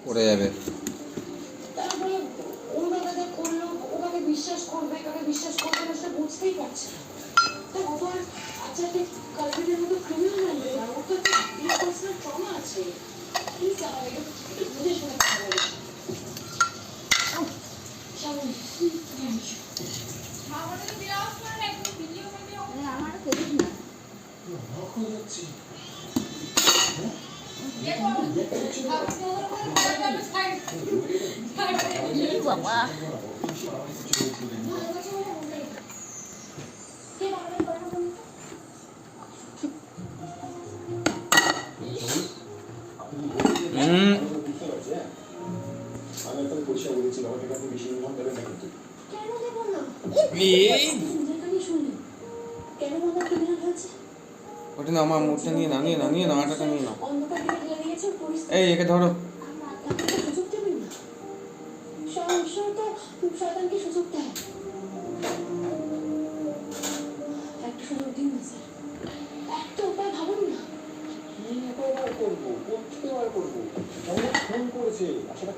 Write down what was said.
পড়ে যাবে। তারপরে অন্য কাকে করলো, ও কাকে বিশ্বাস করবে কাকে বিশ্বাস করবে না সেটা বুঝতেই পারছে না। তো ও তো আর আচারকে কালপিটের মতো ক্রিমিনাল মানবে না, ওর তো একটা পার্সোনাল ট্রমা আছে। প্লিজ আমাকে একটু বুঝে শুনে কথা বলো। শ্রাবণী, আমাদের বিরাট করে একদম ভিডিও করে আমার করিস না অবাক হয়ে যাচ্ছি। দেখো আপনি ওর করে বলে যাবে সাইড বাবা কে বারবার করে না বলতো? আমি আপনাকে পরিষ্কার বলেছি বাবা থেকে আপনি বেশি ইনকাম দেবেন না কিন্তু। কেন দেবো না? এই নিজের কানেই শুনলি। কেন বাবা ক্রিমিনাল হয়েছে? ওটা না, আমার মুখটা নিয়ে না, নিয়ে না, নিয়ে না, আটাটা নিয়ে না। অন্ধকার দিকে ঠেলে দিয়েছে পরিস্থিতি। এই একে ধরো। তাকে তো সুযোগ দেবেন না। ঈশ্বর তো শয়তানকে সুযোগ দেয়। একটা সুযোগ দিন না স্যার, একটা উপায় ভাবুন না। কি বার করবো, কোথেকে বার করবো? অনেক ফোন করেছে, আসলে